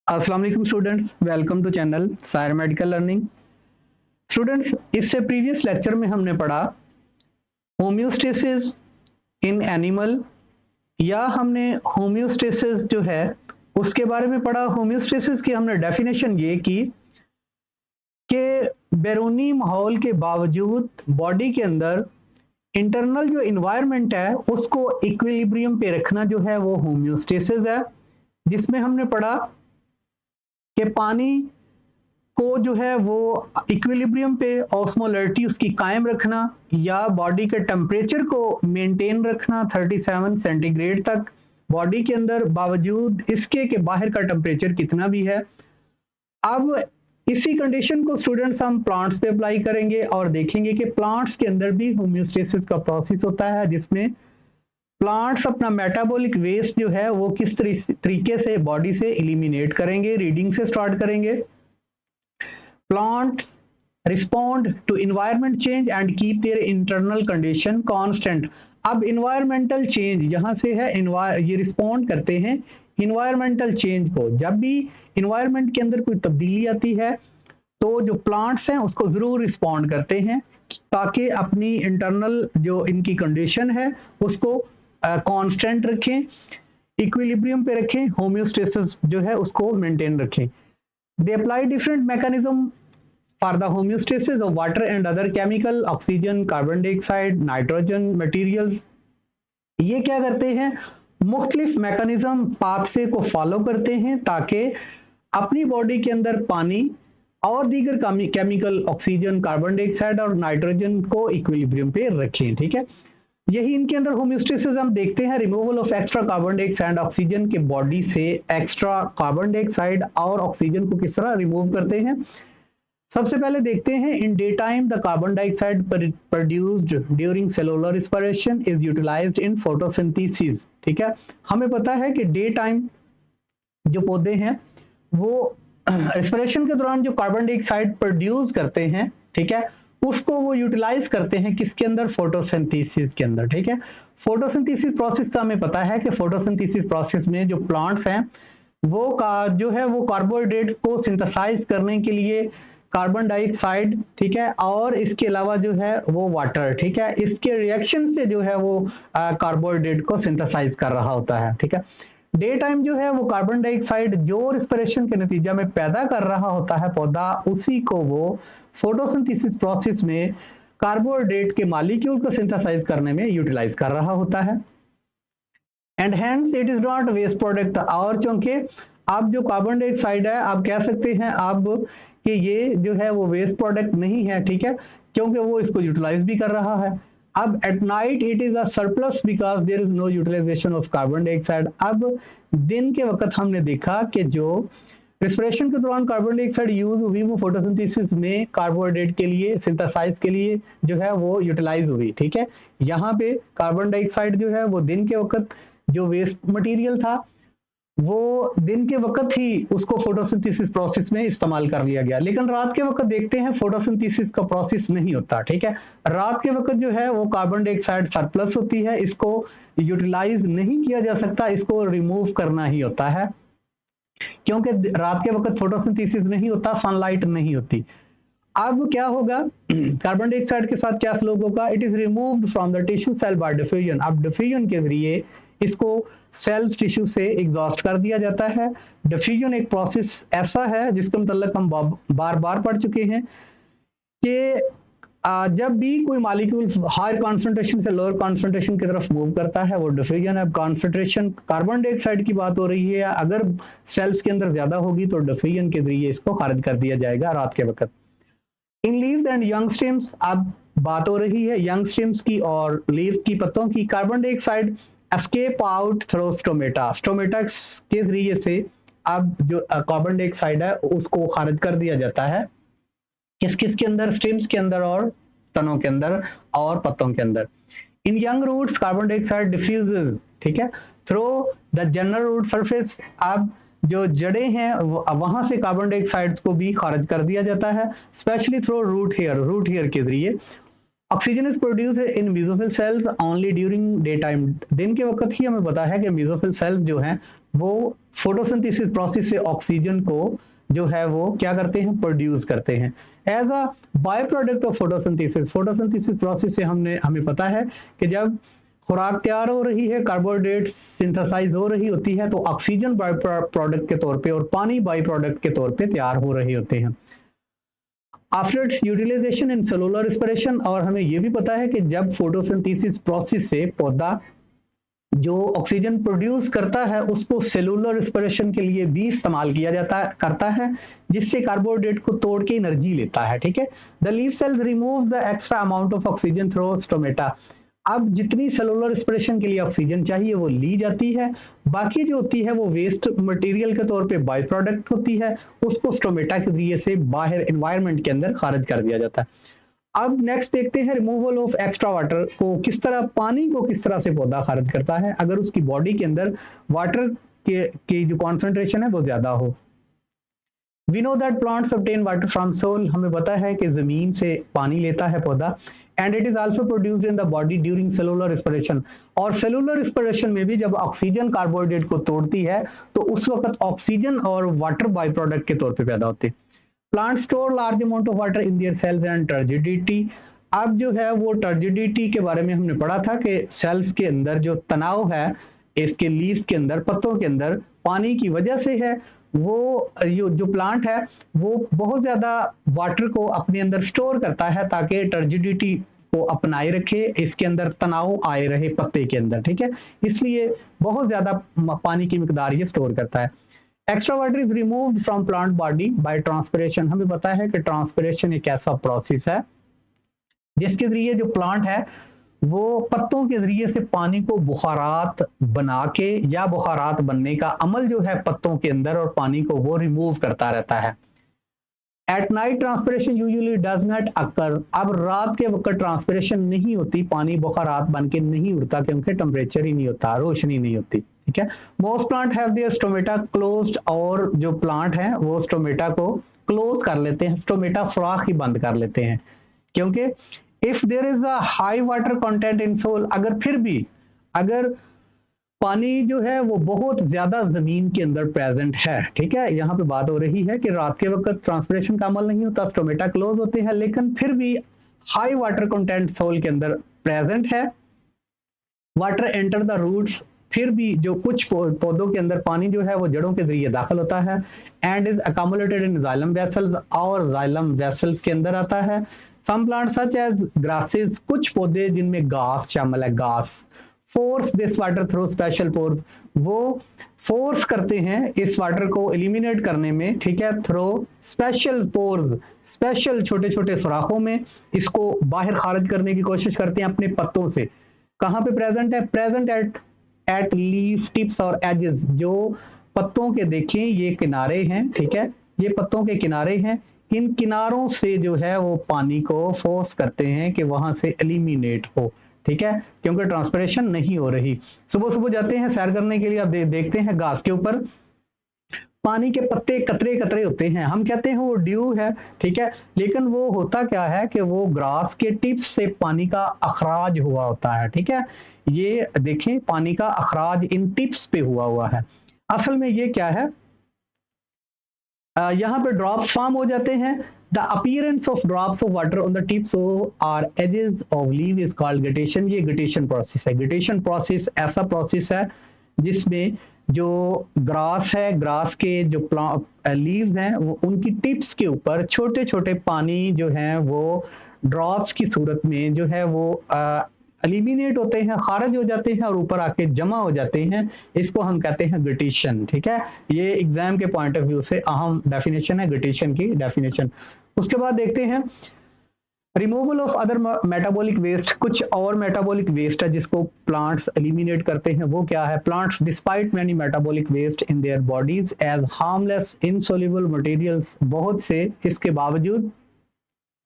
अस्सलाम वालेकुम students, welcome to channel सायर मेडिकल लर्निंग। स्टूडेंट्स, इससे प्रीवियस लेक्चर में हमने पढ़ा होम्योस्टेसिस इन एनिमल, या हमने होम्योस्टेसिस जो है उसके बारे में पढ़ा। होम्योस्टेसिस की हमने डेफिनेशन ये की कि बैरूनी माहौल के बावजूद बॉडी के अंदर इंटरनल जो इन्वायरमेंट है उसको इक्विलिब्रियम पे रखना जो है वो होम्योस्टेसिस है। जिसमें हमने पढ़ा कि पानी को जो है वो इक्विलिब्रियम पे ऑस्मोलरिटी उसकी कायम रखना, या बॉडी के टेम्परेचर को मेंटेन रखना 37 सेंटीग्रेड तक बॉडी के अंदर, बावजूद इसके कि बाहर का टेम्परेचर कितना भी है। अब इसी कंडीशन को स्टूडेंट्स हम प्लांट्स पे अप्लाई करेंगे और देखेंगे कि प्लांट्स के अंदर भी होम्योस्टेसिस का प्रोसेस होता है, जिसमें प्लांट्स अपना मेटाबॉलिक वेस्ट जो है वो किस तरीके से बॉडी से एलिमिनेट करेंगे। रीडिंग से स्टार्ट करेंगे। Plants respond to environment change and keep their internal condition constant। अब environmental change यहाँ से है, ये respond करते हैं environmental change को। जब भी environment के अंदर कोई तब्दीली आती है तो जो plants हैं उसको ज़रूर respond करते हैं, ताकि अपनी internal जो इनकी condition है उसको constant रखें, equilibrium पे रखें, homeostasis जो है उसको maintain रखें। They apply different mechanism for the homeostasis of water and other chemical, oxygen, carbon dioxide, nitrogen materials। ये क्या करते हैं, मुख्तलिफ मैकेनिज्म पाथवे को फॉलो करते हैं ताकि अपनी बॉडी के अंदर पानी और दीगर केमिकल, ऑक्सीजन, कार्बन डाइऑक्साइड और नाइट्रोजन को इक्विलिब्रियम पे रखें। ठीक है, यही इनके अंदर होम्योस्टेसिस हम देखते हैं। Removal of extra carbon dioxide, oxygen के बॉडी से एक्स्ट्रा कार्बन डाइऑक्साइड और ऑक्सीजन को किस तरह रिमूव करते हैं। सबसे पहले देखते हैं, in day time the carbon dioxide produced during cellular respiration is utilised in photosynthesis. ठीक है, हमें पता है कि डे टाइम जो पौधे हैं वो रेस्पिरेशन के दौरान जो कार्बन डाइऑक्साइड प्रोड्यूस करते हैं, ठीक है, उसको वो यूटिलाइज करते हैं किसके अंदर, फोटोसिंथेसिस के अंदर। ठीक है, फोटोसिंथेसिस प्रोसेस का हमें पता है कि फोटोसिंथेसिस प्रोसेस में जो प्लांट्स हैं वो जो है वो कार्बोहाइड्रेट को सिंथेसाइज करने के लिए कार्बन डाइऑक्साइड, ठीक है, और इसके अलावा जो है वो वाटर, ठीक है, इसके रिएक्शन से जो है वो कार्बोहाइड्रेट को सिंथेसाइज कर रहा होता है। ठीक है, डे टाइम जो है वो कार्बन डाइऑक्साइड जो रिस्पिरेशन के नतीजा में पैदा कर रहा होता है पौधा, उसी को वो फोटोसिंथेसिस प्रोसेस में कार्बोहाइड्रेट के मॉलिक्यूल को सिंथेसाइज करने में यूटिलाइज कर रहा होता है। And hence it is not waste product. और चूंकि अब जो कार्बन डाइऑक्साइड है, आप कह सकते हैं अब कि ये जो है वो वेस्ट प्रोडक्ट नहीं है, ठीक है, क्योंकि वो इसको यूटिलाइज भी कर रहा है। अब at night it is a surplus because there is no utilization of carbon dioxide. अब दिन के वक्त हमने देखा कि जो रेस्पिरेशन के दौरान कार्बन डाइऑक्साइड यूज हुई वो फोटोसिंथेसिस में कार्बोहाइड्रेट के लिए सिंथेसाइज के लिए जो है वो यूटिलाइज हुई। ठीक है, यहाँ पे कार्बन डाइऑक्साइड जो है वो दिन के वक्त जो वेस्ट मटेरियल था वो दिन के वक्त ही उसको फोटोसिंथेसिस प्रोसेस में इस्तेमाल कर लिया गया, लेकिन रात के वक्त देखते हैं फोटोसिंथेसिस का प्रोसेस नहीं होता। ठीक है, रात के वक्त जो है वो कार्बन डाइऑक्साइड सरप्लस होती है, इसको यूटिलाइज नहीं किया जा सकता, इसको रिमूव करना ही होता है, क्योंकि रात के वक्त फोटोसिंथेसिस नहीं होता, सनलाइट नहीं होती। अब क्या होगा, कार्बन डाइऑक्साइड के साथ क्या सलूक होगा, it is removed from the tissue cell by diffusion. अब डिफ्यूजन के जरिए इसको सेल्स टिश्यू से एग्जॉस्ट कर दिया जाता है। डिफ्यूजन एक प्रोसेस ऐसा है जिसके मतलब हम बार बार पढ़ चुके हैं कि जब भी कोई मॉलिक्यूल हायर कॉन्सेंट्रेशन से लोअर कॉन्सेंट्रेशन की तरफ मूव करता है वो डिफ्यूजन है। कॉन्सेंट्रेशन कार्बन डाइऑक्साइड की बात हो रही है, अगर सेल्स के अंदर ज्यादा होगी तो डिफ्यूजन के जरिए इसको खारिज कर दिया जाएगा रात के वक्त। In leaves and young stems, अब बात हो रही है यंग स्टेम्स की और लीव की, पत्तों की। Carbon dioxide escape out through stomata, stomata के जरिए से अब जो कार्बन डाइऑक्साइड है उसको खारिज कर दिया जाता है किस किस के अंदर, स्टेम्स के अंदर और तनों के अंदर और पत्तों के अंदर। In young roots carbon dioxide diffuses, ठीक है, through the general root surface. अब जो जड़ें हैं वहां से कार्बन डाइऑक्साइड को भी खारिज कर दिया जाता है, specially through root hair, root hair के जरिए। Oxygen is produce in mesophyll cells only during day time, दिन के वक्त ही हमें पता है कि मेसोफिल सेल्स जो हैं वो फोटोसिंथेसिस प्रोसेस से ऑक्सीजन को जो है वो क्या करते हैं, प्रोड्यूस करते हैं as a by product of photosynthesis. Photosynthesis process से हमें पता है कि जब खुराक तैयार हो रही है, कार्बोहाइड्रेट सिंथेसाइज हो रही होती है, तो ऑक्सीजन बाय प्रोडक्ट के तौर पे और पानी बाय प्रोडक्ट के तौर पे तैयार हो रहे होते हैं after its utilization in cellular respiration. और हमें यह भी पता है कि जब फोटोसिंथेसिस प्रोसेस से पौधा जो ऑक्सीजन प्रोड्यूस करता है उसको सेलुलर रिस्पिरेशन के लिए भी इस्तेमाल किया जाता करता है, जिससे कार्बोहाइड्रेट को तोड़ के एनर्जी लेता है। ठीक है, the leaf sales remove the extra amount of oxygen through stomata. अब जितनी सेलुलर रिस्पिरेशन के लिए ऑक्सीजन चाहिए वो ली जाती है, बाकी जो होती है वो वेस्ट मटेरियल के तौर पे बाय प्रोडक्ट होती है, उसको स्टोमेटा के जरिए से बाहर एनवायरनमेंट के अंदर खारिज कर दिया जाता है। अब नेक्स्ट देखते हैं रिमूवल ऑफ एक्स्ट्रा वाटर को किस तरह, पानी को किस तरह से पौधा खारिज करता है अगर उसकी बॉडी के अंदर वाटर की जो कॉन्सेंट्रेशन है वो ज्यादा हो। We know that plants obtain water from soil, हमें पता है कि जमीन से पानी लेता है पौधा, and it is also produced in the body during cellular respiration. और सेलुलर रिस्पिरेशन में भी जब ऑक्सीजन कार्बोहाइड्रेट को तोड़ती है तो उस वक्त ऑक्सीजन और वाटर बाय प्रोडक्ट के तौर पे पैदा होते हैं। Plant store large amount of water in their cells and turgidity. अब जो है वो टर्जिडिटी के बारे में हमने पढ़ा था कि सेल्स के अंदर जो तनाव है इसके लीव्स के अंदर, पत्तों के अंदर पानी की वजह से है। वो जो प्लांट है वो बहुत ज्यादा वाटर को अपने अंदर स्टोर करता है ताकि टर्जिडिटी को अपनाए रखे, इसके अंदर तनाव आए रहे पत्ते के अंदर। ठीक है, इसलिए बहुत ज्यादा पानी की मिकदार ये स्टोर करता है। Extra water is removed from plant body by transpiration. हमें पता है कि ट्रांसपिरेशन एक ऐसा प्रोसेस है जिसके जरिए जो प्लांट है वो पत्तों के जरिए से पानी को बुखारात बना के या बुखारात बनने का अमल जो है पत्तों के अंदर और पानी को वो रिमूव करता रहता है। At night transpiration usually does not occur. अब रात के वक्त ट्रांसपिरेशन नहीं होती, पानी बुखारात बन के नहीं उड़ता क्योंकि टेम्परेचर ही नहीं होता, रोशनी नहीं होती। ठीक है, most plant have their stomata closed, और जो प्लांट है वो स्टोमेटा को क्लोज कर लेते हैं, स्टोमेटा सुराख ही बंद कर लेते हैं क्योंकि if there is a high water content in soil, अगर फिर भी अगर पानी जो है वो बहुत ज्यादा जमीन के अंदर प्रेजेंट है, ठीक है, यहाँ पे बात हो रही है कि रात के वक्त ट्रांसपिरेशन का अमल नहीं होता, स्टोमेटा क्लोज होते हैं, लेकिन फिर भी हाई वाटर कंटेंट सोल के अंदर प्रेजेंट है, वाटर एंटर द रूट्स, फिर भी जो कुछ पौधों के अंदर पानी जो है वो जड़ों के जरिए दाखिल होता है, and is accommodated in xylem vessels, और जाइलम वेसल्स के अंदर आता है। Some plant such as grasses, कुछ पौधे जिनमें घास शामिल है, घास force this water through special pores, वो फोर्स करते हैं इस वाटर को एलिमिनेट करने में, ठीक है, थ्रू स्पेशल पोर्स, स्पेशल छोटे छोटे सुराखों में इसको बाहर खारिज करने की कोशिश करते हैं अपने पत्तों से। कहाँ पे प्रेजेंट है? प्रेजेंट एट लीफ टिप्स और एजेस, जो पत्तों के देखें ये किनारे हैं, ठीक है, ये पत्तों के किनारे हैं, इन किनारों से जो है वो पानी को फोर्स करते हैं कि वहां से एलिमिनेट हो। ठीक है, क्योंकि ट्रांसपिरेशन नहीं हो रही। सुबह सुबह जाते हैं सैर करने के लिए, आप देखते हैं घास के ऊपर पानी के पत्ते कतरे कतरे होते हैं, हम कहते हैं वो ड्यू है, ठीक है, लेकिन वो होता क्या है कि वो ग्रास के टिप्स से पानी का अखराज हुआ होता है। ठीक है, ये देखें पानी का अखराज इन टिप्स पे हुआ है। असल में ये क्या है, यहाँ पे ड्रॉप्स फॉर्म हो जाते हैं। The appearance of drops of water on the tips और edges of leave is called guttation. ये गटेशन प्रोसेस है। गटेशन प्रोसेस ऐसा प्रोसेस है जिसमें जो ग्रास है, ग्रास के जो लीव्स हैं वो उनकी टिप्स के ऊपर छोटे छोटे पानी जो हैं वो ड्रॉप्स की सूरत में जो है वो एलिमिनेट होते हैं, खारिज हो जाते हैं और ऊपर आके जमा हो जाते हैं, इसको हम कहते हैं गटेशन। ठीक है, ये एग्जाम के पॉइंट ऑफ व्यू से अहम डेफिनेशन है गटेशन की डेफिनेशन। उसके बाद देखते हैं removal of other metabolic waste. कुछ और मेटाबॉलिक वेस्ट है जिसको प्लांट्स एलिमिनेट करते हैं, वो क्या है? Plants despite many metabolic waste in their bodies as harmless insoluble materials, बहुत से इसके बावजूद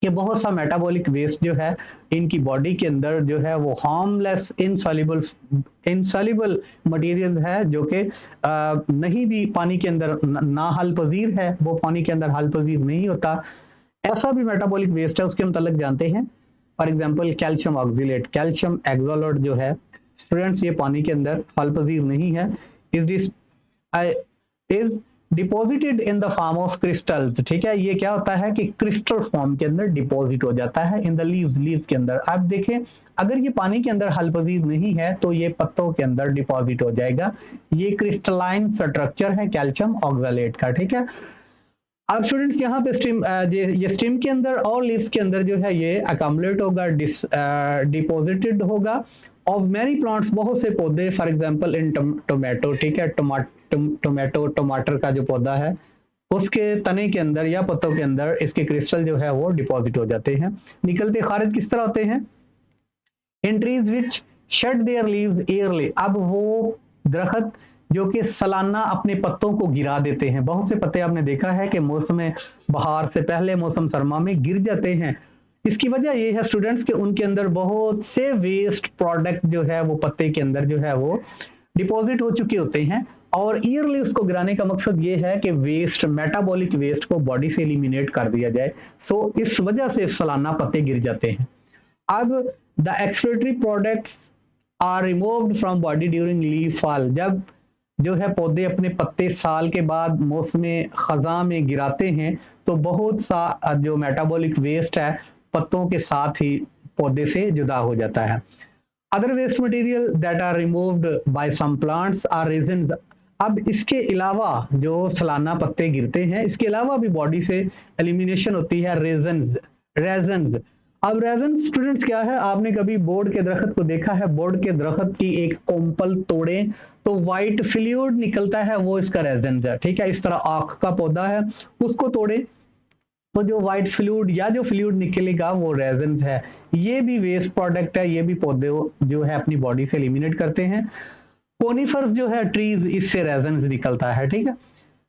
कि बहुत सा मेटाबॉलिक वेस्ट जो है इनकी बॉडी के अंदर जो है वो हार्मलेस इनसॉल्युबल मटेरियल है, जो कि नहीं भी पानी के अंदर ना हल पजीर है, वो पानी के अंदर हल पजीर नहीं होता, ऐसा भी मेटाबॉलिक वेस्ट है, उसके मतलब जानते हैं। For example calcium oxalate, calcium oxalate जो है स्टूडेंट्स, ये पानी के अंदर फल पजीर नहीं है, is deposited in the form of crystals. ठीक है, ये क्या होता है कि क्रिस्टल फॉर्म के अंदर डिपॉजिट हो जाता है इन द लीव्स, लीव्स के अंदर। आप देखें, अगर ये पानी के अंदर हल पजीर नहीं है तो ये पत्तों के अंदर डिपॉजिट हो जाएगा। ये क्रिस्टलाइन स्ट्रक्चर है कैल्शियम ऑक्सलेट का। ठीक है, अब स्टूडेंट्स यहाँ पे स्ट्रीम ये स्ट्रीम के अंदर और लीव्स के अंदर जो है ये अकम्युलेट होगा, डिपॉजिटेड होगा ऑफ मैनी प्लांट्स, बहुत से पौधे, फॉर एग्जांपल इन टोमेटो। ठीक है, टोमेटो टमाटर का जो पौधा है उसके तने के अंदर या पत्तों के अंदर इसके क्रिस्टल जो है वो डिपॉजिट हो जाते हैं। निकलते खारिज किस तरह होते हैं? In trees which shed their leaves yearly. अब वो दरख्त जो कि सालाना अपने पत्तों को गिरा देते हैं, बहुत से पत्ते आपने देखा है कि मौसम बहार से पहले मौसम सरमा में गिर जाते हैं। इसकी वजह ये है स्टूडेंट्स कि उनके अंदर बहुत से वेस्ट प्रोडक्ट जो है वो पत्ते के अंदर जो है वो डिपॉजिट हो चुके होते हैं, और ईयरली उसको गिराने का मकसद ये है कि वेस्ट, मेटाबॉलिक वेस्ट को बॉडी से एलिमिनेट कर दिया जाए। सो इस वजह से सालाना पत्ते गिर जाते हैं। अब the excretory products are removed from body during leaf fall. जब जो है पौधे अपने पत्ते साल के बाद मौसम खजा में गिराते हैं तो बहुत सा जो मेटाबॉलिक वेस्ट है पत्तों के साथ ही पौधे से जुदा हो जाता है। Other waste material that are removed by some plants are resins. अब इसके अलावा जो सालाना पत्ते गिरते हैं, इसके अलावा भी बॉडी से एलिमिनेशन होती है रेजन्स, रेजन्स। अब रेजन स्टूडेंट्स क्या है? आपने कभी बोर्ड के दरख्त को देखा है? बोर्ड के दरख्त की एक कोम्पल तोड़े तो व्हाइट फ्लूइड निकलता है, वो इसका रेजन है। ठीक है, इस तरह आख का पौधा है, उसको तोड़े तो जो व्हाइट फ्लूइड या जो फ्लूइड निकलेगा वो रेजन है। ये भी वेस्ट प्रोडक्ट है, ये भी पौधे जो है अपनी बॉडी से एलिमिनेट करते हैं। कोनिफर्स जो है ट्रीज, इससे रेजन निकलता है। ठीक है,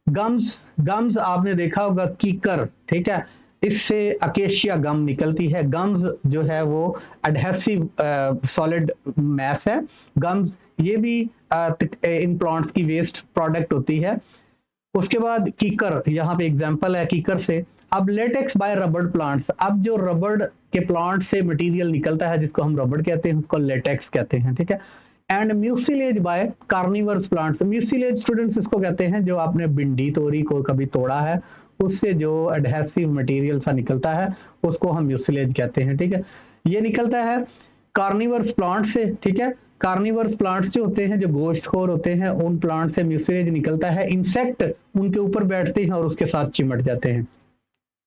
गम्स, गम्स आपने देखा होगा, कीकर। ठीक है, इससे अकेशिया गम निकलती है। गम्स जो है वो एडहेसिव सॉलिड मैस है। गम्स ये भी इन प्लांट्स की वेस्ट प्रोडक्ट होती है। उसके बाद कीकर, यहाँ पे एग्जांपल है कीकर से। अब लेटेक्स बाय रबड़ प्लांट्स। अब जो रबड़ के प्लांट से मटेरियल निकलता है जिसको हम रबड़ कहते हैं, उसको लेटेक्स कहते हैं। ठीक है, and mucilage by carnivorous plants. Mucilage students इसको कहते हैं जो आपने भिंडी तोरी को कभी तोड़ा है, उससे जो एडहेसिव मटेरियल सा निकलता है उसको हम म्यूसिलेज कहते हैं। ठीक है, ये निकलता है कार्निवर्स प्लांट से। ठीक है, कार्निवर्स प्लांट्स जो होते हैं, जो गोश्तखोर होते हैं, उन प्लांट से म्यूसिलेज निकलता है। इंसेक्ट उनके ऊपर बैठते हैं और उसके साथ चिमट जाते हैं।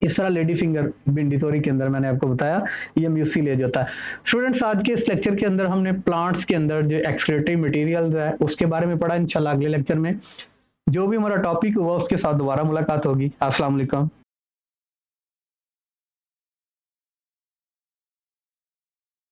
इस तरह लेडी फिंगर भिंडी तोरी के अंदर मैंने आपको बताया ये म्यूसिलेज होता है। स्टूडेंट्स, आज के इस लेक्चर के अंदर हमने प्लांट्स के अंदर जो एक्सक्रीटरी मटेरियल है उसके बारे में पढ़ा। इंशाल्लाह अगले लेक्चर में जो भी हमारा टॉपिक हुआ उसके साथ दोबारा मुलाकात होगी। अस्सलाम वालेकुम।